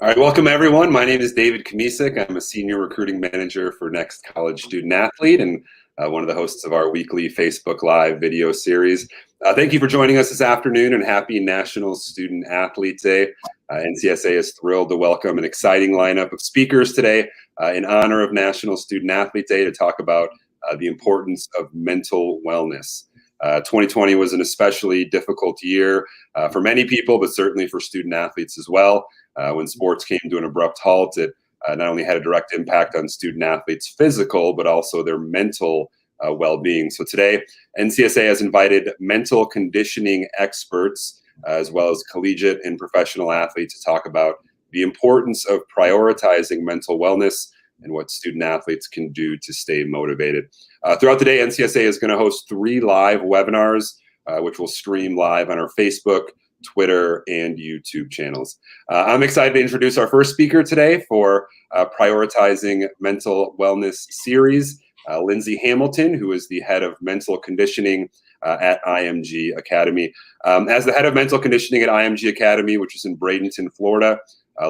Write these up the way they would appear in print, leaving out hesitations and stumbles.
All right, welcome everyone. My name is David Kamisik. I'm a senior recruiting manager for Next College Student Athlete and one of the hosts of our weekly Facebook Live video series. Thank you for joining us this afternoon and happy National Student Athlete Day. NCSA is thrilled to welcome an exciting lineup of speakers today in honor of National Student Athlete Day to talk about the importance of mental wellness. 2020 was an especially difficult year for many people, but certainly for student athletes as well. When sports came to an abrupt halt, it not only had a direct impact on student athletes' physical, but also their mental well-being. So today, NCSA has invited mental conditioning experts, as well as collegiate and professional athletes to talk about the importance of prioritizing mental wellness and what student athletes can do to stay motivated. Throughout the day, NCSA is going to host 3 live webinars, which will stream live on our Facebook, Twitter, and YouTube channels. I'm excited to introduce our first speaker today for Prioritizing Mental Wellness series, Lindsay Hamilton, who is the head of mental conditioning at IMG Academy. As the head of mental conditioning at IMG Academy, which is in Bradenton, Florida,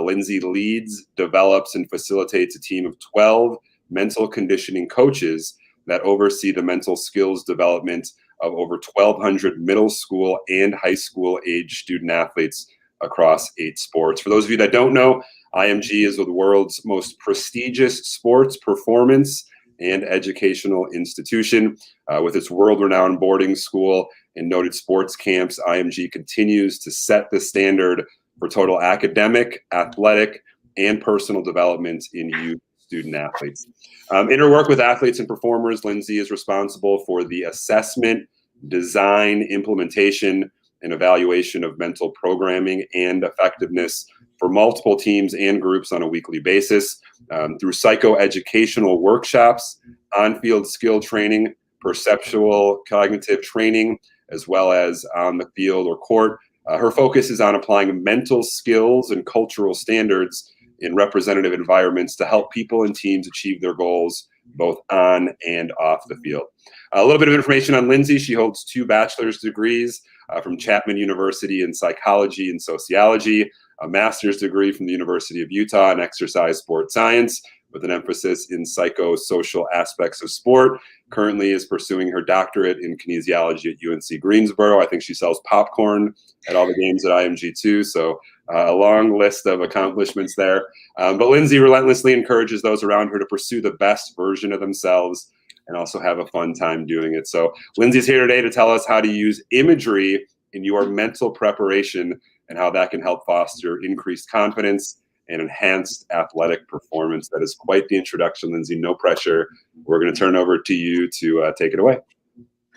Lindsay leads, develops, and facilitates a team of 12 mental conditioning coaches that oversee the mental skills development of over 1,200 middle school and high school age student athletes across 8 sports. For those of you that don't know, IMG is the world's most prestigious sports performance and educational institution. With its world-renowned boarding school and noted sports camps, IMG continues to set the standard for total academic, athletic, and personal development in youth student athletes. In her work with athletes and performers, Lindsay is responsible for the assessment, design, implementation, and evaluation of mental programming and effectiveness for multiple teams and groups on a weekly basis, through psychoeducational workshops, on-field skill training, perceptual cognitive training, as well as on the field or court. Her focus is on applying mental skills and cultural standards in representative environments to help people and teams achieve their goals both on and off the field. A little bit of information on Lindsay. She holds 2 bachelor's degrees from Chapman University in psychology and sociology, a master's degree from the University of Utah in exercise sport science with an emphasis in psychosocial aspects of sport. Currently is pursuing her doctorate in kinesiology at UNC Greensboro. I think she sells popcorn at all the games at IMG too. So a long list of accomplishments there. But Lindsay relentlessly encourages those around her to pursue the best version of themselves and also have a fun time doing it. So Lindsay's here today to tell us how to use imagery in your mental preparation and how that can help foster increased confidence and enhanced athletic performance. That is quite the introduction, Lindsay. No pressure. We're going to turn over to you to take it away.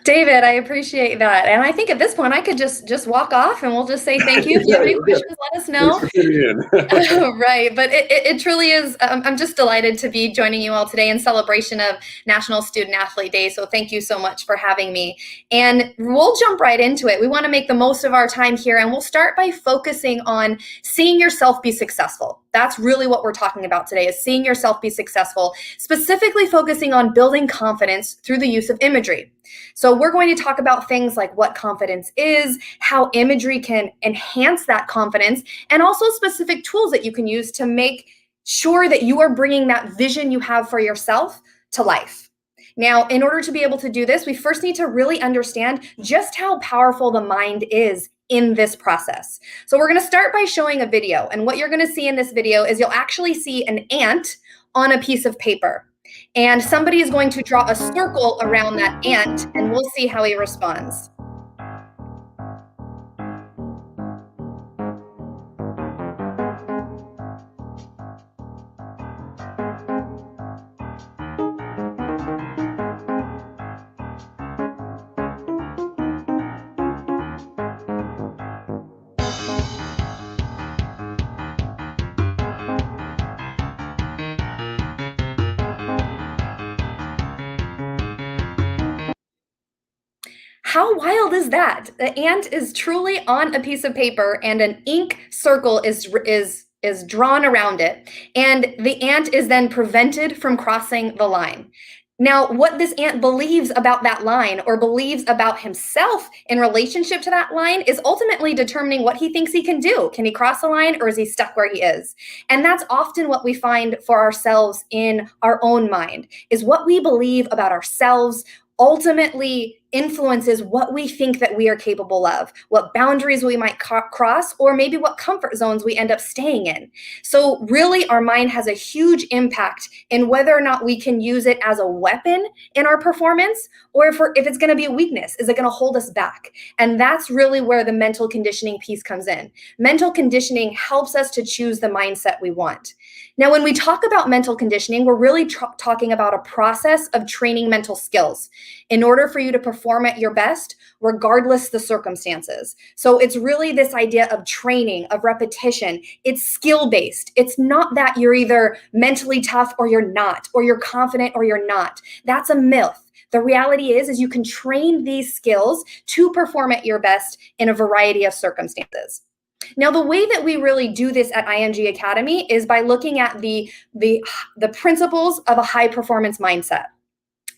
David, I appreciate that. And I think at this point, I could just walk off and we'll just say thank you. If you have any questions, let us know. Right. But it truly is. I'm just delighted to be joining you all today in celebration of National Student Athlete Day. So thank you so much for having me. And we'll jump right into it. We want to make the most of our time here. And we'll start by focusing on seeing yourself be successful. That's really what we're talking about today, is seeing yourself be successful, specifically focusing on building confidence through the use of imagery. So we're going to talk about things like what confidence is, how imagery can enhance that confidence, and also specific tools that you can use to make sure that you are bringing that vision you have for yourself to life. Now, in order to be able to do this, we first need to really understand just how powerful the mind is in this process. So we're going to start by showing a video. And what you're going to see in this video is you'll actually see an ant on a piece of paper. And somebody is going to draw a circle around that ant, and we'll see how he responds. How wild is that? The ant is truly on a piece of paper and an ink circle is drawn around it. And the ant is then prevented from crossing the line. Now, what this ant believes about that line or believes about himself in relationship to that line is ultimately determining what he thinks he can do. Can he cross the line, or is he stuck where he is? And that's often what we find for ourselves in our own mind, is what we believe about ourselves ultimately influences what we think that we are capable of, what boundaries we might cross, or maybe what comfort zones we end up staying in. So really, our mind has a huge impact in whether or not we can use it as a weapon in our performance, or if it's going to be a weakness. Is it going to hold us back? And that's really where the mental conditioning piece comes in. Mental conditioning helps us to choose the mindset we want. Now, when we talk about mental conditioning, we're really talking about a process of training mental skills in order for you to perform at your best, regardless the circumstances. So it's really this idea of training, of repetition. It's skill-based. It's not that you're either mentally tough or you're not, or you're confident or you're not. That's a myth. The reality is you can train these skills to perform at your best in a variety of circumstances. Now, the way that we really do this at IMG Academy is by looking at the principles of a high performance mindset.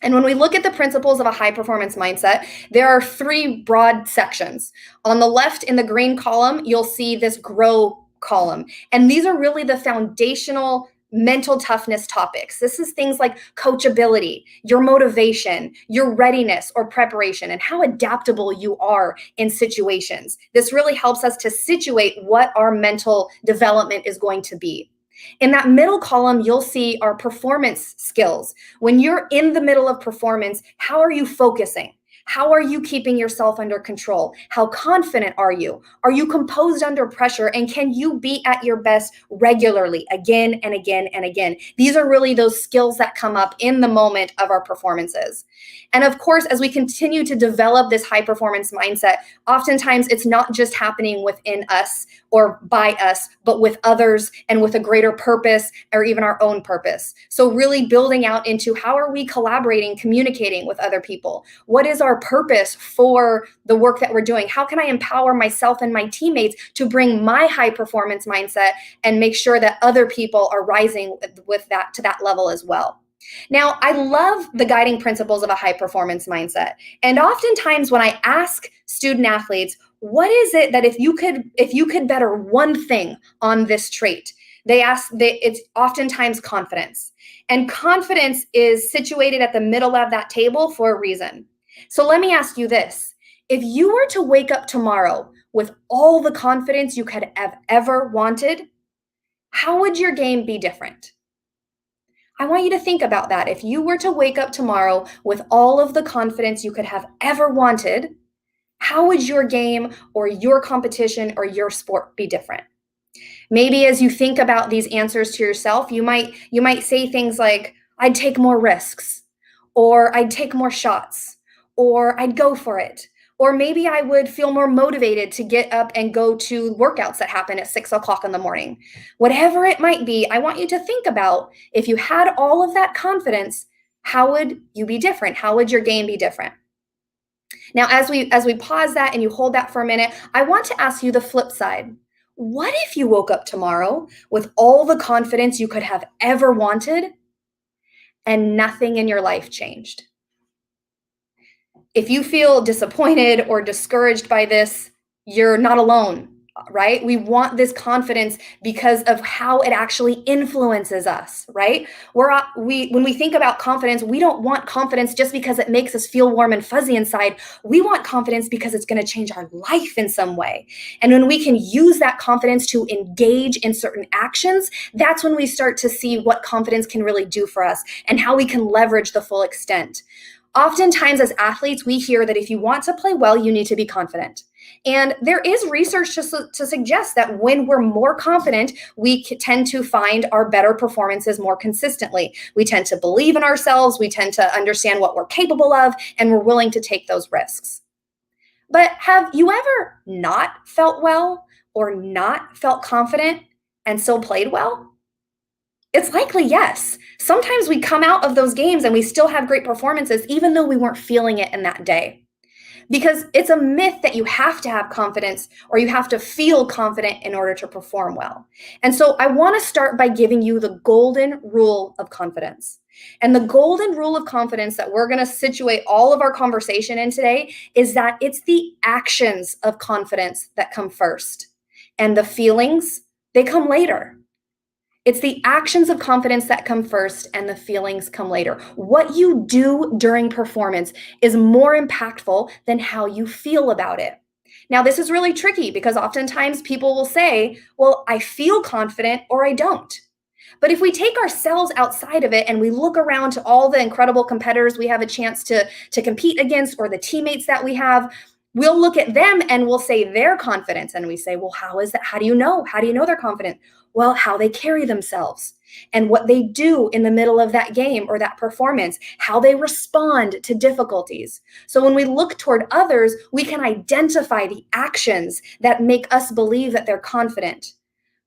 And when we look at the principles of a high performance mindset, there are three broad sections. On the left in the green column, you'll see this grow column. And these are really the foundational mental toughness topics. This is things like coachability, your motivation, your readiness or preparation, and how adaptable you are in situations. This really helps us to situate what our mental development is going to be. In that middle column, you'll see our performance skills. When you're in the middle of performance, how are you focusing? How are you keeping yourself under control? How confident are you? Are you composed under pressure? And can you be at your best regularly, again and again and again? These are really those skills that come up in the moment of our performances. And of course, as we continue to develop this high performance mindset, oftentimes it's not just happening within us or by us, but with others and with a greater purpose or even our own purpose. So really building out into how are we collaborating, communicating with other people? What is our purpose for the work that we're doing? How can I empower myself and my teammates to bring my high performance mindset and make sure that other people are rising with that to that level as well? Now, I love the guiding principles of a high performance mindset. And oftentimes when I ask student athletes, what is it that if you could better one thing on this trait, it's oftentimes confidence. And confidence is situated at the middle of that table for a reason. So let me ask you this. If you were to wake up tomorrow with all the confidence you could have ever wanted, how would your game be different? I want you to think about that. If you were to wake up tomorrow with all of the confidence you could have ever wanted, how would your game or your competition or your sport be different? Maybe as you think about these answers to yourself, you might say things like, I'd take more risks, or I'd take more shots, or I'd go for it. Or maybe I would feel more motivated to get up and go to workouts that happen at 6 o'clock in the morning. Whatever it might be, I want you to think about, if you had all of that confidence, how would you be different? How would your game be different? Now, as we pause that and you hold that for a minute, I want to ask you the flip side. What if you woke up tomorrow with all the confidence you could have ever wanted and nothing in your life changed? If you feel disappointed or discouraged by this, you're not alone, right? We want this confidence because of how it actually influences us, right? When we think about confidence, we don't want confidence just because it makes us feel warm and fuzzy inside. We want confidence because it's going to change our life in some way. And when we can use that confidence to engage in certain actions, that's when we start to see what confidence can really do for us and how we can leverage the full extent. Oftentimes as athletes, we hear that if you want to play well, you need to be confident. And there is research to suggest that when we're more confident, we tend to find our better performances more consistently. We tend to believe in ourselves, we tend to understand what we're capable of, and we're willing to take those risks. But have you ever not felt well or not felt confident and still played well? It's likely yes. Sometimes we come out of those games and we still have great performances, even though we weren't feeling it in that day. because it's a myth that you have to have confidence or you have to feel confident in order to perform well. And so I want to start by giving you the golden rule of confidence. And the golden rule of confidence that we're going to situate all of our conversation in today is that it's the actions of confidence that come first, and the feelings, they come later. It's the actions of confidence that come first and the feelings come later. What you do during performance is more impactful than how you feel about it. Now, this is really tricky because oftentimes people will say, well, I feel confident or I don't. But if we take ourselves outside of it and we look around to all the incredible competitors we have a chance to compete against, or the teammates that we have, we'll look at them and we'll say their confidence. And we say, well, how is that? How do you know? How do you know they're confident? Well, how they carry themselves and what they do in the middle of that game or that performance, how they respond to difficulties. So when we look toward others, we can identify the actions that make us believe that they're confident.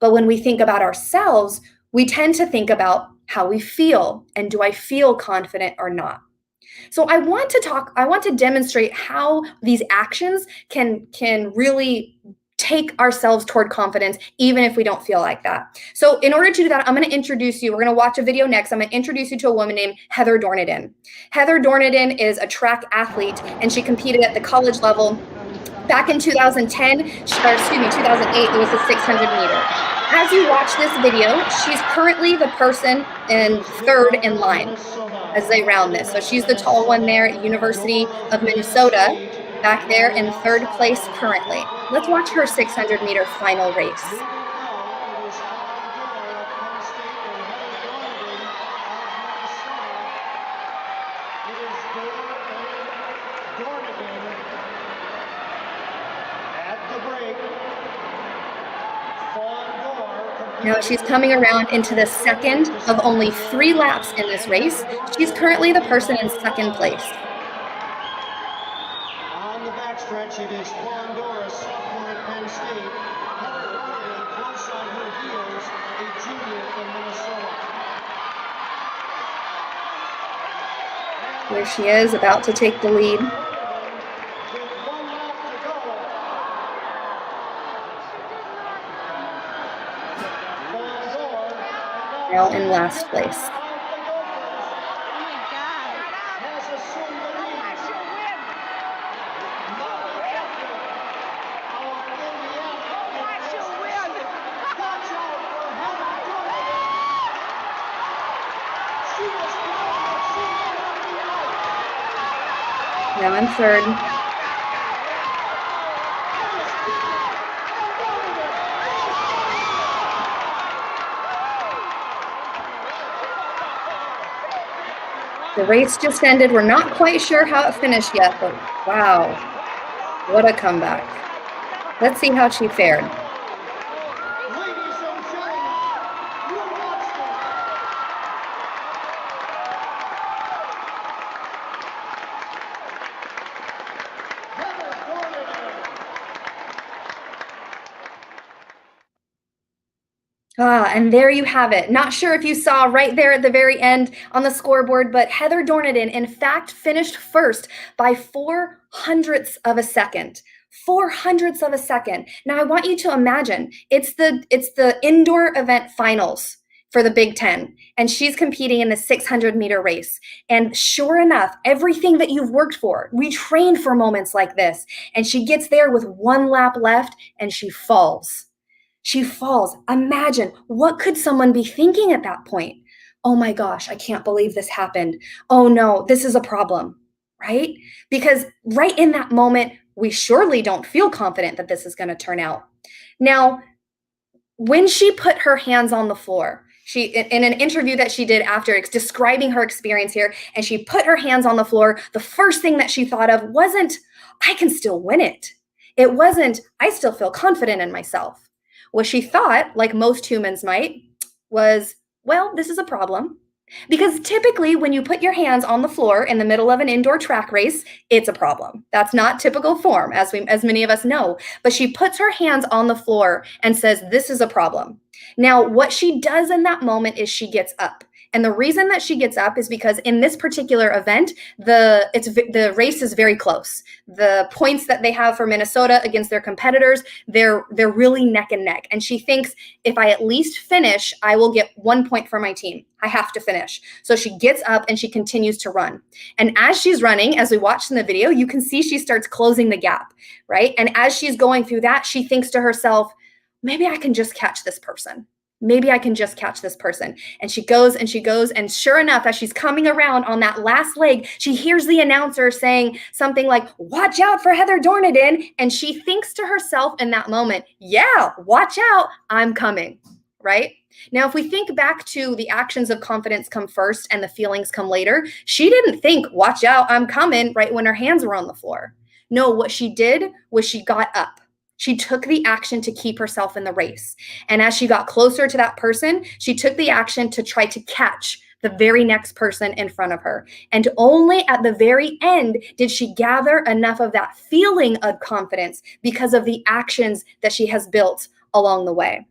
But when we think about ourselves, we tend to think about how we feel and do I feel confident or not? So I want to demonstrate how these actions can really take ourselves toward confidence, even if we don't feel like that. So in order to do that, I'm going to introduce you. We're going to watch a video next. I'm going to introduce you to a woman named Heather Dorniden. Heather Dorniden is a track athlete, and she competed at the college level. Back in 2008, it was the 600 meter. As you watch this video, she's currently the person in third in line as they round this. So she's the tall one there at University of Minnesota, back there in third place currently. Let's watch her 600 meter final race. Now she's coming around into the second of only 3 laps in this race. She's currently the person in second place. On the backstretch, it is Lewandowski, sophomore at Penn State. Heather Dorniden, close on her heels, a junior from Minnesota. Here she is, about to take the lead. Now in last place. Now in third. The race just ended. We're not quite sure how it finished yet, but wow, what a comeback. Let's see how she fared. And there you have it. Not sure if you saw right there at the very end on the scoreboard, but Heather Dorniden, in fact, finished first by 0.04 of a second. 0.04 of a second. Now, I want you to imagine it's the indoor event finals for the Big Ten, and she's competing in the 600 meter race. And sure enough, everything that you've worked for, we trained for moments like this, and she gets there with 1 lap left, and she falls. She falls. Imagine, what could someone be thinking at that point? Oh my gosh, I can't believe this happened. Oh no, this is a problem, right? Because right in that moment, we surely don't feel confident that this is going to turn out. Now, when she put her hands on the floor, she, in an interview that she did after, describing her experience here, and she put her hands on the floor, the first thing that she thought of wasn't, I can still win it. It wasn't, I still feel confident in myself. What she thought, like most humans might, was, well, this is a problem. Because typically when you put your hands on the floor in the middle of an indoor track race, it's a problem. That's not typical form, as many of us know. But she puts her hands on the floor and says, this is a problem. Now, what she does in that moment is she gets up And the reason that she gets up is because in this particular event, the race is very close. The points that they have for Minnesota against their competitors, they're really neck and neck. And she thinks, if I at least finish, I will get 1 point for my team. I have to finish. So she gets up and she continues to run. And as she's running, as we watched in the video, you can see she starts closing the gap, right? And as she's going through that, she thinks to herself, maybe I can just catch this person. Maybe I can just catch this person. And she goes and she goes. And sure enough, as she's coming around on that last leg, she hears the announcer saying something like, watch out for Heather Dorniden. And she thinks to herself in that moment, yeah, watch out, I'm coming, right? Now, if we think back to the actions of confidence come first and the feelings come later, she didn't think, watch out, I'm coming, right when her hands were on the floor. No, what she did was she got up. She took the action to keep herself in the race. And as she got closer to that person, she took the action to try to catch the very next person in front of her. And only at the very end did she gather enough of that feeling of confidence because of the actions that she has built along the way.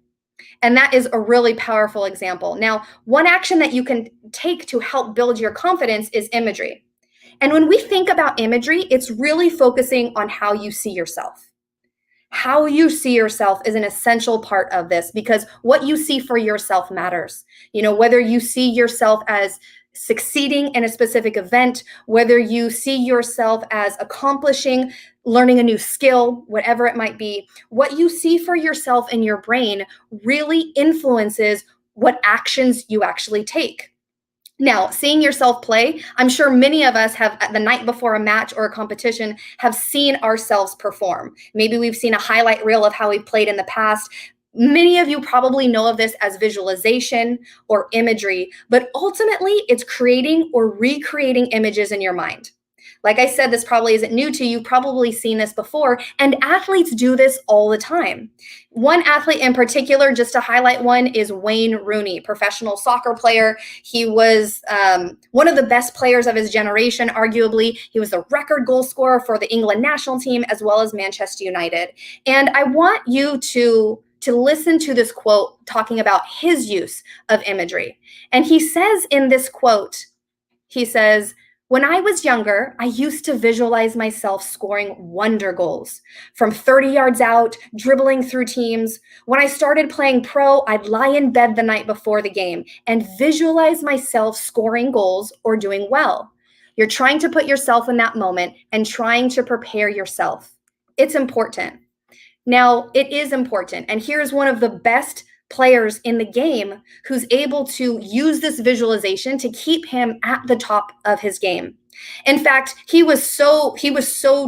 And that is a really powerful example. Now, one action that you can take to help build your confidence is imagery. And when we think about imagery, it's really focusing on how you see yourself. How you see yourself is an essential part of this because what you see for yourself matters. You know, whether you see yourself as succeeding in a specific event, whether you see yourself as accomplishing, learning a new skill, whatever it might be, what you see for yourself in your brain really influences what actions you actually take. Now, seeing yourself play, I'm sure many of us have, the night before a match or a competition, have seen ourselves perform. Maybe we've seen a highlight reel of how we played in the past. Many of you probably know of this as visualization or imagery, but ultimately it's creating or recreating images in your mind. Like I said, this probably isn't new to you. You've probably seen this before, and athletes do this all the time. One athlete in particular, just to highlight one, is Wayne Rooney, professional soccer player. He was one of the best players of his generation, arguably. He was the record goal scorer for the England national team as well as Manchester United. And I want you to listen to this quote talking about his use of imagery. And he says in this quote, he says, when I was younger, I used to visualize myself scoring wonder goals from 30 yards out, dribbling through teams. When I started playing pro, I'd lie in bed the night before the game and visualize myself scoring goals or doing well. You're trying to put yourself in that moment and trying to prepare yourself. It's important. Now, it is important. And here's one of the best players in the game who's able to use this visualization to keep him at the top of his game. In fact, he was so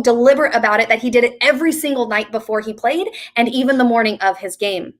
deliberate about it that he did it every single night before he played and even the morning of his game.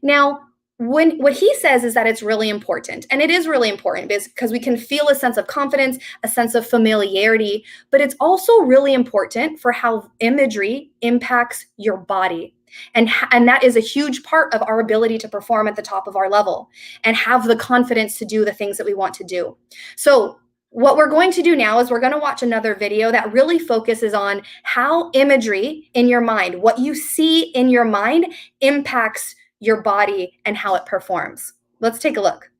Now, what he says is that it's really important, and it is really important because we can feel a sense of confidence, a sense of familiarity, but it's also really important for how imagery impacts your body. And that is a huge part of our ability to perform at the top of our level and have the confidence to do the things that we want to do. So what we're going to do now is we're going to watch another video that really focuses on how imagery in your mind, what you see in your mind, impacts your body and how it performs. Let's take a look.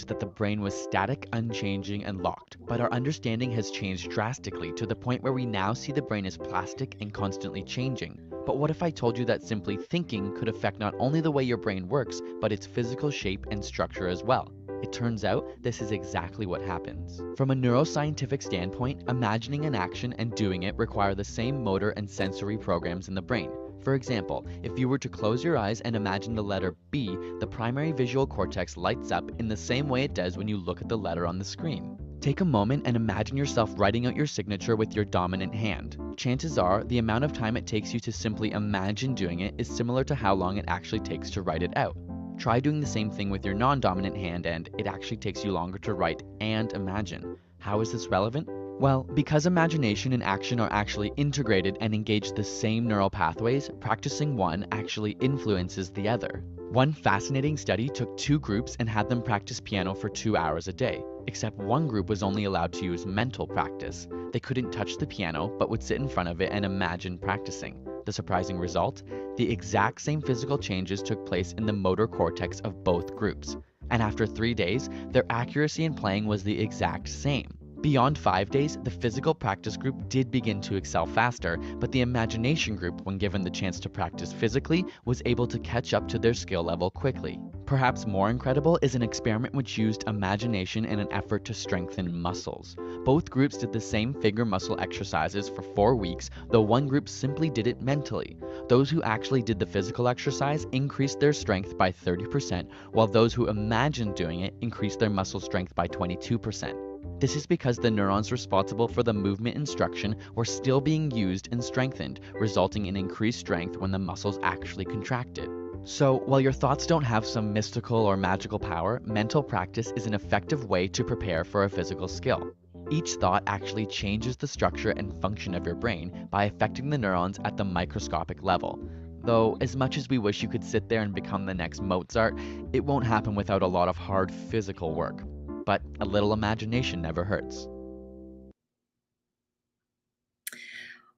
That the brain was static, unchanging, and locked, but our understanding has changed drastically to the point where we now see the brain as plastic and constantly changing. But what if I told you that simply thinking could affect not only the way your brain works, but its physical shape and structure as well? It turns out this is exactly what happens. From a neuroscientific standpoint, imagining an action and doing it require the same motor and sensory programs in the brain. For example, if you were to close your eyes and imagine the letter B, the primary visual cortex lights up in the same way it does when you look at the letter on the screen. Take a moment and imagine yourself writing out your signature with your dominant hand. Chances are, the amount of time it takes you to simply imagine doing it is similar to how long it actually takes to write it out. Try doing the same thing with your non-dominant hand and it actually takes you longer to write and imagine. How is this relevant? Well, because imagination and action are actually integrated and engage the same neural pathways, practicing one actually influences the other. One fascinating study took two groups and had them practice piano for 2 hours a day, except one group was only allowed to use mental practice. They couldn't touch the piano, but would sit in front of it and imagine practicing. The surprising result? The exact same physical changes took place in the motor cortex of both groups. and after 3 days, their accuracy in playing was the exact same. Beyond 5 days, the physical practice group did begin to excel faster, but the imagination group, when given the chance to practice physically, was able to catch up to their skill level quickly. Perhaps more incredible is an experiment which used imagination in an effort to strengthen muscles. Both groups did the same finger muscle exercises for 4 weeks, though one group simply did it mentally. Those who actually did the physical exercise increased their strength by 30%, while those who imagined doing it increased their muscle strength by 22%. This is because the neurons responsible for the movement instruction were still being used and strengthened, resulting in increased strength when the muscles actually contracted. So, while your thoughts don't have some mystical or magical power, mental practice is an effective way to prepare for a physical skill. Each thought actually changes the structure and function of your brain by affecting the neurons at the microscopic level. Though, as much as we wish you could sit there and become the next Mozart, it won't happen without a lot of hard physical work. But a little imagination never hurts.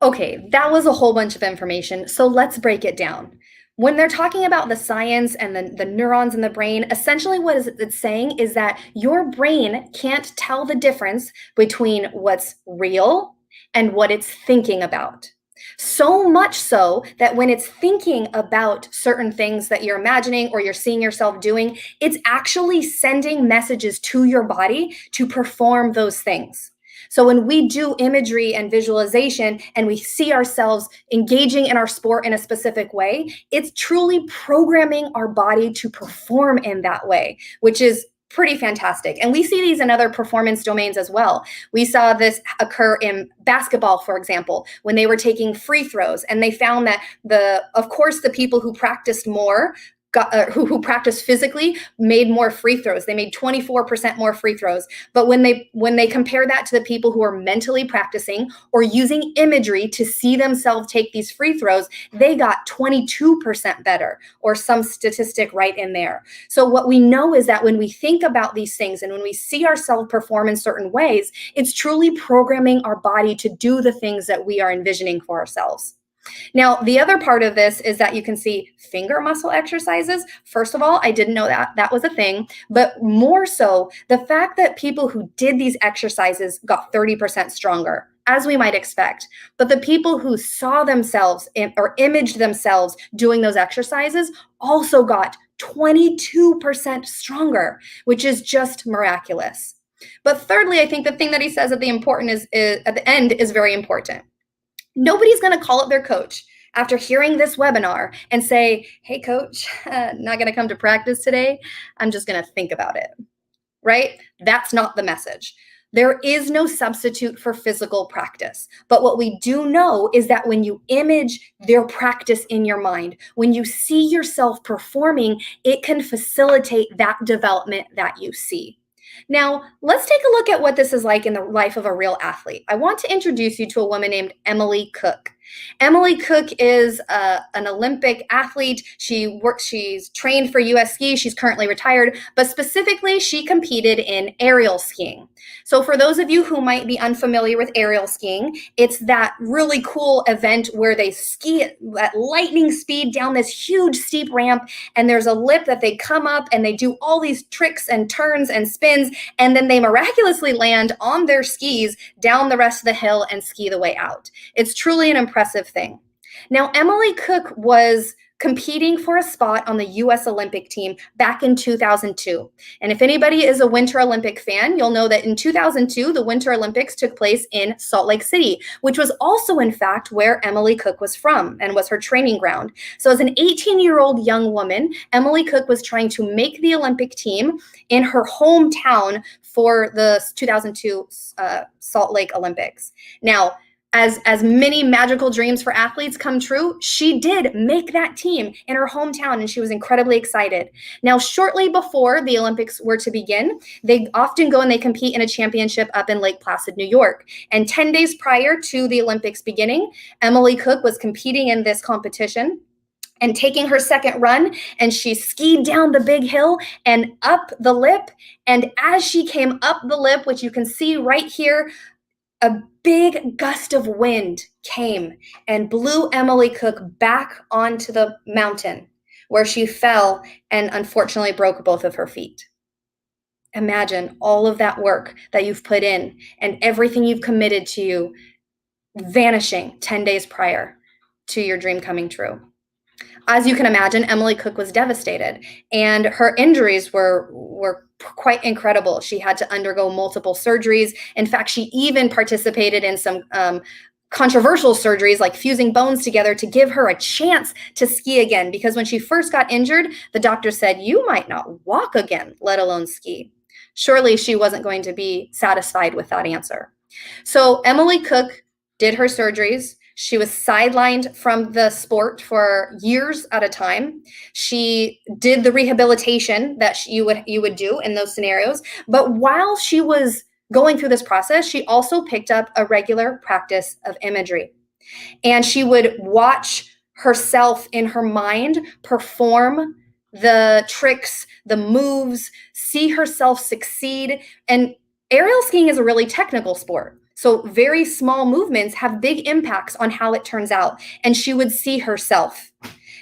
Okay, that was a whole bunch of information, so let's break it down. When they're talking about the science and the neurons in the brain, essentially what it's saying is that your brain can't tell the difference between what's real and what it's thinking about. So much so that when it's thinking about certain things that you're imagining or you're seeing yourself doing, it's actually sending messages to your body to perform those things. So when we do imagery and visualization and we see ourselves engaging in our sport in a specific way, it's truly programming our body to perform in that way, which is pretty fantastic. And we see these in other performance domains as well. We saw this occur in basketball, for example, when they were taking free throws, and they found that of course, the people who practiced more who practiced physically made more free throws. They made 24% more free throws. But when they compare that to the people who are mentally practicing or using imagery to see themselves take these free throws, they got 22% better, or some statistic right in there. So what we know is that when we think about these things and when we see ourselves perform in certain ways, it's truly programming our body to do the things that we are envisioning for ourselves. Now, the other part of this is that you can see finger muscle exercises. First of all, I didn't know that was a thing, but more so, the fact that people who did these exercises got 30% stronger, as we might expect. But the people who saw themselves or imaged themselves doing those exercises also got 22% stronger, which is just miraculous. But thirdly, I think the thing that he says at the end is very important. Nobody's going to call up their coach after hearing this webinar and say, hey, coach, not going to come to practice today. I'm just going to think about it, right? That's not the message. There is no substitute for physical practice. But what we do know is that when you image their practice in your mind, when you see yourself performing, it can facilitate that development that you see. Now, let's take a look at what this is like in the life of a real athlete. I want to introduce you to a woman named Emily Cook. Emily Cook is an Olympic athlete. She's trained for US Ski. She's currently retired, but specifically she competed in aerial skiing. So for those of you who might be unfamiliar with aerial skiing, it's that really cool event where they ski at lightning speed down this huge steep ramp, and there's a lip that they come up and they do all these tricks and turns and spins, and then they miraculously land on their skis down the rest of the hill and ski the way out. It's truly an impressive thing. Now, Emily Cook was competing for a spot on the US Olympic team back in 2002. And if anybody is a Winter Olympic fan, you'll know that in 2002, the Winter Olympics took place in Salt Lake City, which was also, in fact, where Emily Cook was from and was her training ground. So as an 18-year-old young woman, Emily Cook was trying to make the Olympic team in her hometown for the 2002 Salt Lake Olympics. Now, as many magical dreams for athletes come true, she did make that team in her hometown, and she was incredibly excited. Now, shortly before the Olympics were to begin, they often go and they compete in a championship up in Lake Placid, New York. And 10 days prior to the Olympics beginning, Emily Cook was competing in this competition and taking her second run, and she skied down the big hill and up the lip. And as she came up the lip, which you can see right here, a big gust of wind came and blew Emily Cook back onto the mountain, where she fell and unfortunately broke both of her feet. Imagine all of that work that you've put in and everything you've committed to you vanishing 10 days prior to your dream coming true. As you can imagine, Emily Cook was devastated, and her injuries were quite incredible. She had to undergo multiple surgeries. In fact, she even participated in some controversial surgeries like fusing bones together to give her a chance to ski again, because when she first got injured, the doctor said, "You might not walk again, let alone ski." Surely she wasn't going to be satisfied with that answer. So Emily Cook did her surgeries. She was sidelined from the sport for years at a time. She did the rehabilitation that you would do in those scenarios. But while she was going through this process, she also picked up a regular practice of imagery. And she would watch herself in her mind perform the tricks, the moves, see herself succeed. And aerial skiing is a really technical sport. So very small movements have big impacts on how it turns out. And she would see herself.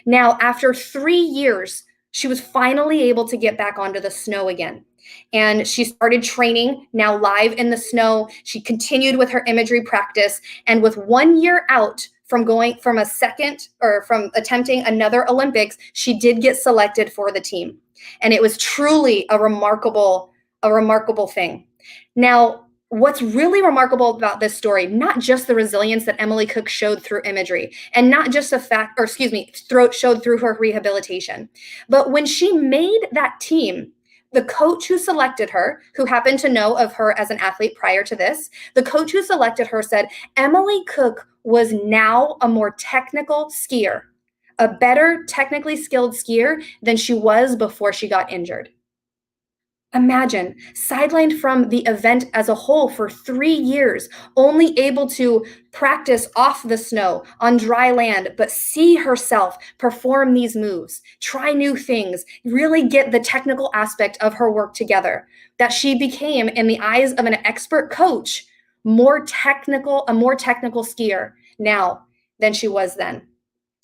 Now, after 3 years, she was finally able to get back onto the snow again. And she started training now live in the snow. She continued with her imagery practice. And with 1 year out from attempting another Olympics, she did get selected for the team. And it was truly a remarkable thing. Now, what's really remarkable about this story, not just the resilience that Emily Cook showed through imagery, and not just showed through her rehabilitation, but when she made that team, the coach who selected her, who happened to know of her as an athlete prior to this, the coach who selected her said, Emily Cook was now a more technical skier, a better technically skilled skier than she was before she got injured. Imagine, sidelined from the event as a whole for 3 years, only able to practice off the snow on dry land, but see herself perform these moves, try new things, really get the technical aspect of her work together, that she became, in the eyes of an expert coach, a more technical skier now than she was then,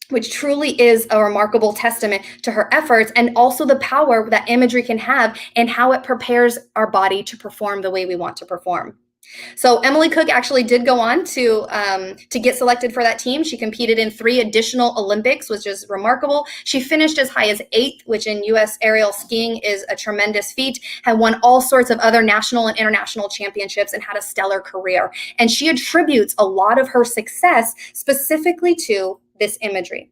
which truly is a remarkable testament to her efforts and also the power that imagery can have and how it prepares our body to perform the way we want to perform. So Emily Cook actually did go on to get selected for that team. She competed in 3 additional Olympics, which is remarkable. She finished as high as 8th, which in U.S. aerial skiing is a tremendous feat, had won all sorts of other national and international championships and had a stellar career. And she attributes a lot of her success specifically to this imagery.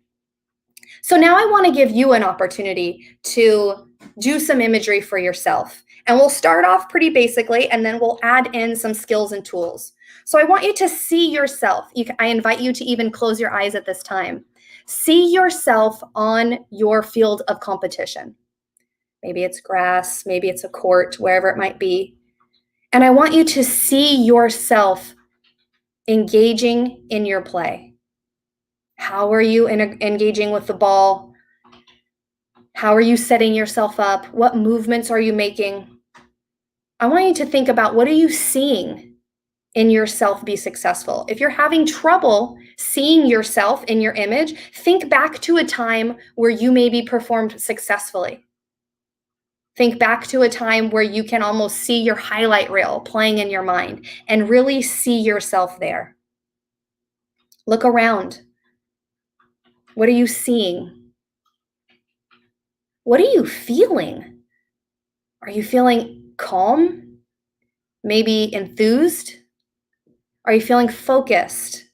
So now I want to give you an opportunity to do some imagery for yourself. And we'll start off pretty basically, and then we'll add in some skills and tools. So I want you to see yourself. I invite you to even close your eyes at this time. See yourself on your field of competition. Maybe it's grass, maybe it's a court, wherever it might be. And I want you to see yourself engaging in your play. How are you engaging with the ball? How are you setting yourself up? What movements are you making? I want you to think about, what are you seeing in yourself be successful? If you're having trouble seeing yourself in your image, think back to a time where you maybe performed successfully. Think back to a time where you can almost see your highlight reel playing in your mind and really see yourself there. Look around. What are you seeing? What are you feeling? Are you feeling calm? Maybe enthused? Are you feeling focused?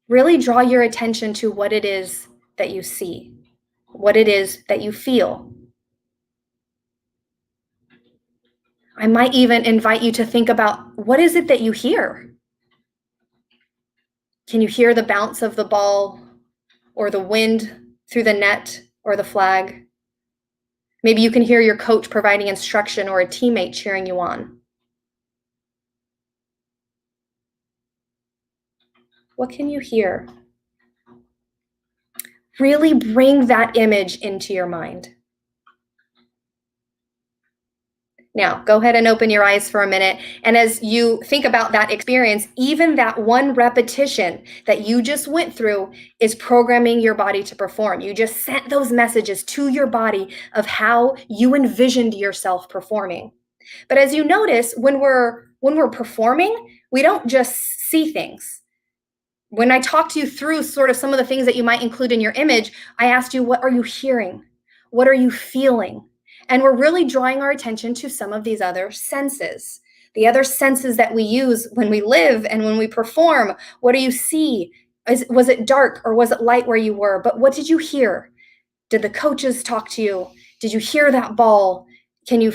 Really draw your attention to what it is that you see, what it is that you feel. I might even invite you to think about, what is it that you hear? Can you hear the bounce of the ball or the wind through the net or the flag? Maybe you can hear your coach providing instruction or a teammate cheering you on. What can you hear? Really bring that image into your mind. Now, go ahead and open your eyes for a minute. And as you think about that experience, even that one repetition that you just went through is programming your body to perform. You just sent those messages to your body of how you envisioned yourself performing. But as you notice, when we're performing, we don't just see things. When I talked you through sort of some of the things that you might include in your image, I asked you, what are you hearing? What are you feeling? And we're really drawing our attention to some of these other senses, the other senses that we use when we live and when we perform. What do you see? Was it dark or was it light where you were? But what did you hear? Did the coaches talk to you? Did you hear that ball? Can you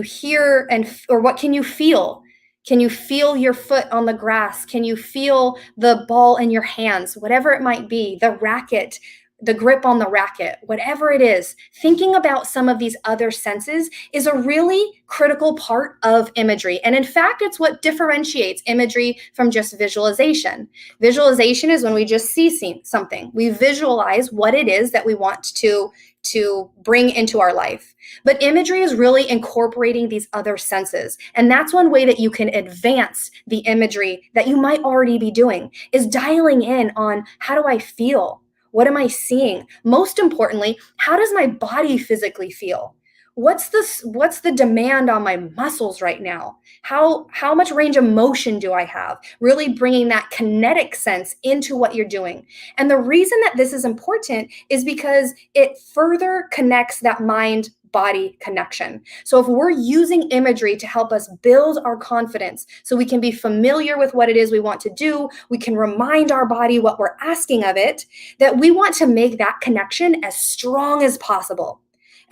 hear or what can you feel? Can you feel your foot on the grass? Can you feel the ball in your hands? Whatever it might be, the racket, the grip on the racket, whatever it is, thinking about some of these other senses is a really critical part of imagery. And in fact, it's what differentiates imagery from just visualization. Visualization is when we just see something. We visualize what it is that we want to bring into our life. But imagery is really incorporating these other senses. And that's one way that you can advance the imagery that you might already be doing, is dialing in on, how do I feel? What am I seeing? Most importantly, how does my body physically feel? What's the demand on my muscles right now? How much range of motion do I have? Really bringing that kinetic sense into what you're doing. And the reason that this is important is because it further connects that mind-body connection. So if we're using imagery to help us build our confidence so we can be familiar with what it is we want to do, we can remind our body what we're asking of it, that we want to make that connection as strong as possible.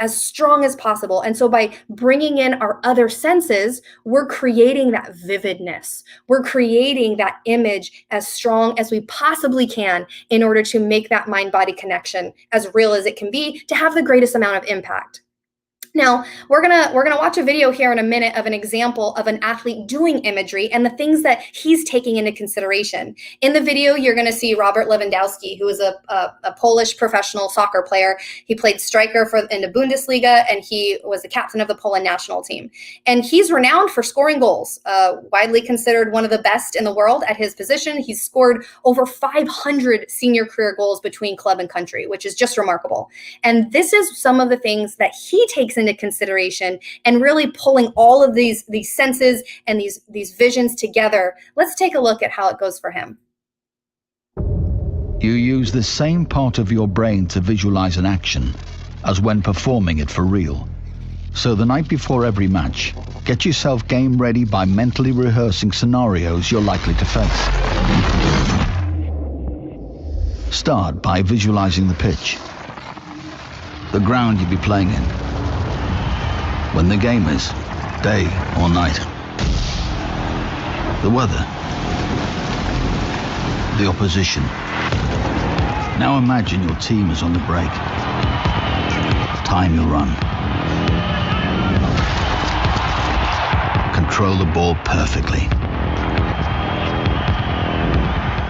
As strong as possible. And so by bringing in our other senses, we're creating that vividness. We're creating that image as strong as we possibly can in order to make that mind-body connection as real as it can be to have the greatest amount of impact. Now, we're gonna watch a video here in a minute of an example of an athlete doing imagery and the things that he's taking into consideration. In the video, you're gonna see Robert Lewandowski, who is a Polish professional soccer player. He played striker in the Bundesliga, and he was the captain of the Poland national team. And he's renowned for scoring goals, widely considered one of the best in the world at his position. He's scored over 500 senior career goals between club and country, which is just remarkable. And this is some of the things that he takes into consideration and really pulling all of these senses and these visions together. Let's take a look at how it goes for him. You use the same part of your brain to visualize an action as when performing it for real. So the night before every match, get yourself game ready by mentally rehearsing scenarios you're likely to face. Start by visualizing the pitch, the ground you'll be playing in, when the game is, day or night, the weather, the opposition. Now imagine your team is on the break, time your run. Control the ball perfectly.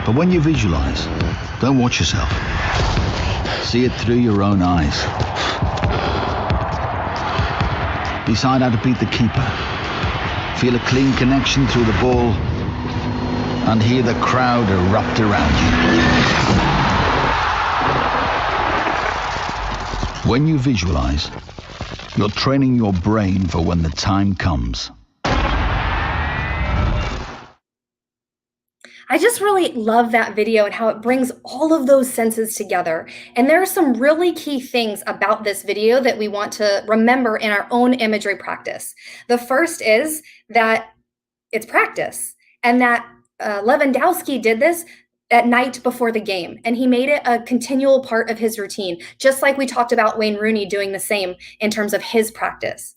But when you visualize, don't watch yourself. See it through your own eyes. Decide how to beat the keeper. Feel a clean connection through the ball and hear the crowd erupt around you. When you visualize, you're training your brain for when the time comes. I just really love that video and how it brings all of those senses together. And there are some really key things about this video that we want to remember in our own imagery practice. The first is that it's practice, and that Lewandowski did this at night before the game, and he made it a continual part of his routine, just like we talked about Wayne Rooney doing the same in terms of his practice.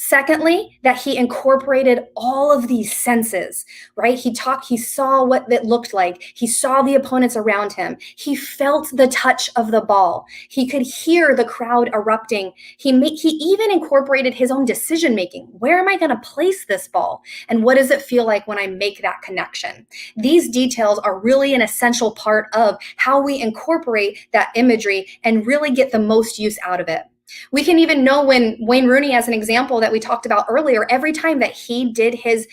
Secondly, that he incorporated all of these senses, right? He saw what it looked like. He saw the opponents around him. He felt the touch of the ball. He could hear the crowd erupting. He even incorporated his own decision-making. Where am I going to place this ball? And what does it feel like when I make that connection? These details are really an essential part of how we incorporate that imagery and really get the most use out of it. We can even know when Wayne Rooney, as an example that we talked about earlier, every time that he did his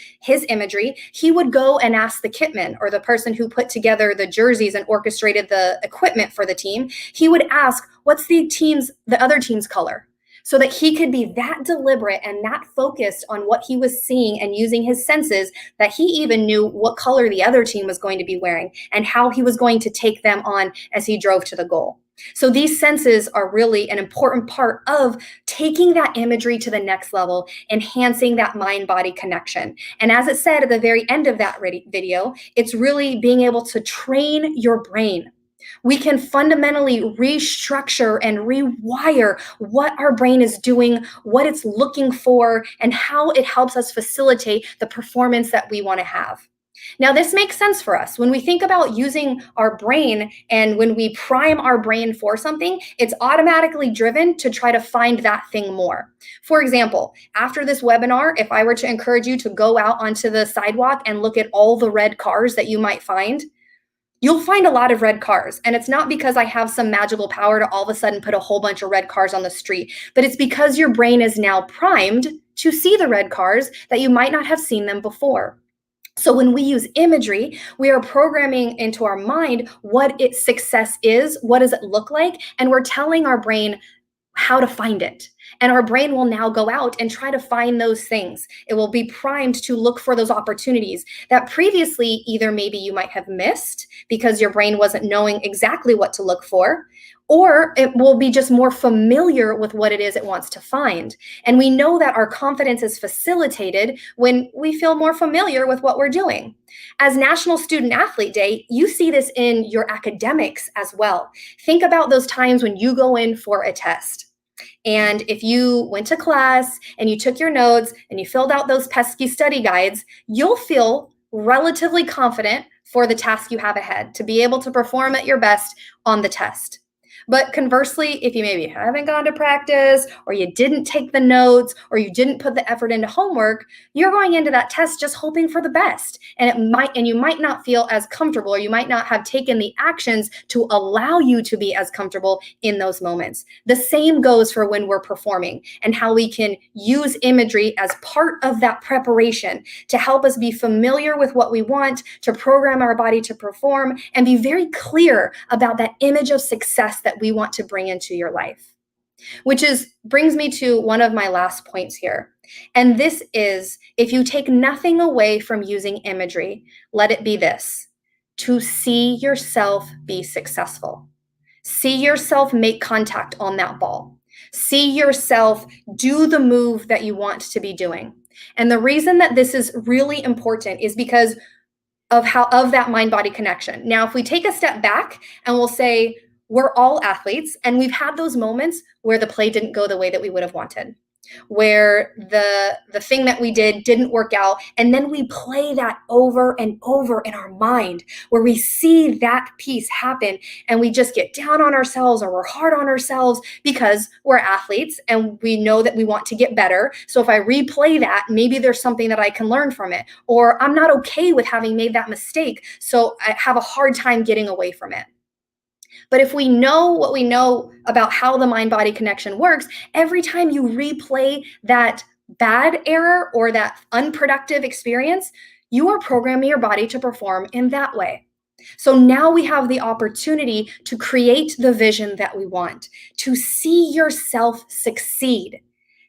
imagery, he would go and ask the kitman, or the person who put together the jerseys and orchestrated the equipment for the team. He would ask, what's the other team's color? So that he could be that deliberate and that focused on what he was seeing and using his senses, that he even knew what color the other team was going to be wearing and how he was going to take them on as he drove to the goal. So these senses are really an important part of taking that imagery to the next level, enhancing that mind-body connection. And as it said at the very end of that video, it's really being able to train your brain. We can fundamentally restructure and rewire what our brain is doing, what it's looking for, and how it helps us facilitate the performance that we want to have. Now, this makes sense for us. When we think about using our brain and when we prime our brain for something, it's automatically driven to try to find that thing more. For example, after this webinar, if I were to encourage you to go out onto the sidewalk and look at all the red cars that you might find, you'll find a lot of red cars. And it's not because I have some magical power to all of a sudden put a whole bunch of red cars on the street, but it's because your brain is now primed to see the red cars that you might not have seen them before. So when we use imagery, we are programming into our mind what its success is, what does it look like, and we're telling our brain how to find it. And our brain will now go out and try to find those things. It will be primed to look for those opportunities that previously either maybe you might have missed because your brain wasn't knowing exactly what to look for, or it will be just more familiar with what it is it wants to find. And we know that our confidence is facilitated when we feel more familiar with what we're doing. As National Student Athlete Day, you see this in your academics as well. Think about those times when you go in for a test. And if you went to class and you took your notes and you filled out those pesky study guides, you'll feel relatively confident for the task you have ahead to be able to perform at your best on the test. But conversely, if you maybe haven't gone to practice, or you didn't take the notes, or you didn't put the effort into homework, you're going into that test just hoping for the best. And you might not feel as comfortable, or you might not have taken the actions to allow you to be as comfortable in those moments. The same goes for when we're performing and how we can use imagery as part of that preparation to help us be familiar with what we want, to program our body to perform, and be very clear about that image of success that we want to bring into your life. Which brings me to one of my last points here. And this is, if you take nothing away from using imagery, let it be this: to see yourself be successful. See yourself make contact on that ball. See yourself do the move that you want to be doing. And the reason that this is really important is because of that mind-body connection. Now, if we take a step back and we'll say, we're all athletes, and we've had those moments where the play didn't go the way that we would have wanted, where the thing that we did didn't work out, and then we play that over and over in our mind, where we see that piece happen, and we just get down on ourselves, or we're hard on ourselves because we're athletes and we know that we want to get better. So if I replay that, maybe there's something that I can learn from it, or I'm not okay with having made that mistake, so I have a hard time getting away from it. But if we know what we know about how the mind-body connection works, every time you replay that bad error or that unproductive experience, you are programming your body to perform in that way. So now we have the opportunity to create the vision that we want, to see yourself succeed.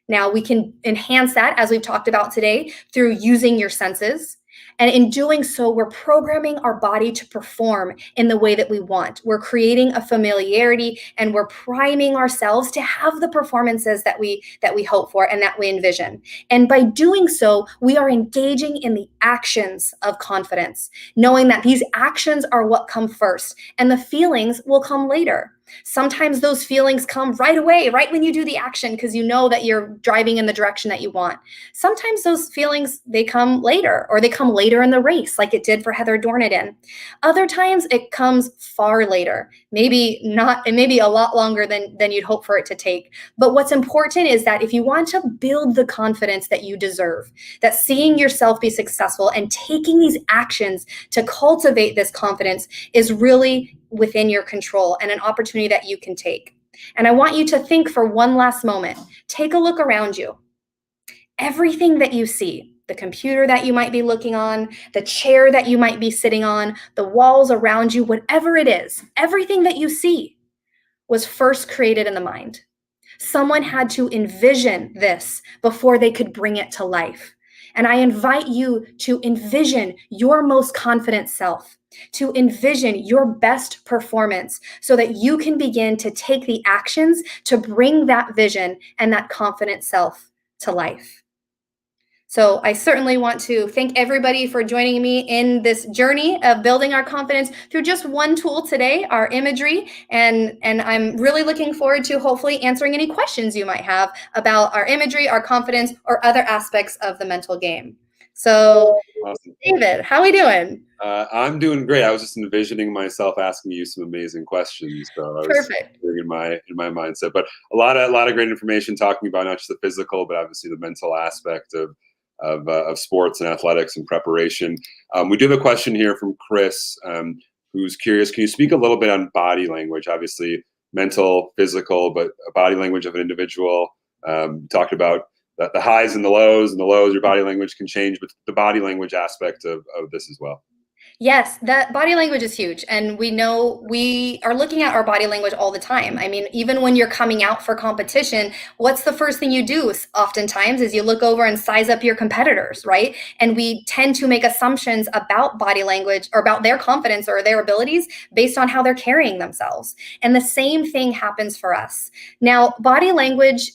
Now we can enhance that, as we've talked about today, through using your senses. And in doing so, we're programming our body to perform in the way that we want. We're creating a familiarity, and we're priming ourselves to have the performances that we hope for and that we envision. And by doing so, we are engaging in the actions of confidence, knowing that these actions are what come first, and the feelings will come later. Sometimes those feelings come right away, right when you do the action, because you know that you're driving in the direction that you want. Sometimes those feelings, they come later, or they come later in the race, like it did for Heather Dorniden. Other times it comes far later, maybe not, and maybe a lot longer than you'd hope for it to take. But what's important is that if you want to build the confidence that you deserve, that seeing yourself be successful and taking these actions to cultivate this confidence is really within your control and an opportunity that you can take. And I want you to think for one last moment. Take a look around you. Everything that you see, the computer that you might be looking on, the chair that you might be sitting on, the walls around you, whatever it is, everything that you see was first created in the mind. Someone had to envision this before they could bring it to life. And I invite you to envision your most confident self, to envision your best performance so that you can begin to take the actions to bring that vision and that confident self to life. So I certainly want to thank everybody for joining me in this journey of building our confidence through just one tool today, our imagery. And I'm really looking forward to hopefully answering any questions you might have about our imagery, our confidence, or other aspects of the mental game. So awesome. David, how are we doing? I'm doing great. I was just envisioning myself asking you some amazing questions. So I was Perfect. in my mindset, but a lot of great information talking about not just the physical, but obviously the mental aspect of sports and athletics and preparation. We do have a question here from Chris, who's curious. Can you speak a little bit on body language? Obviously, mental, physical, but body language of an individual. Talked about the highs and the lows, your body language can change, but the body language aspect of this as well. Yes, that body language is huge. And we know we are looking at our body language all the time. I mean, even when you're coming out for competition, what's the first thing you do oftentimes is you look over and size up your competitors, right? And we tend to make assumptions about body language or about their confidence or their abilities based on how they're carrying themselves. And the same thing happens for us. Now, body language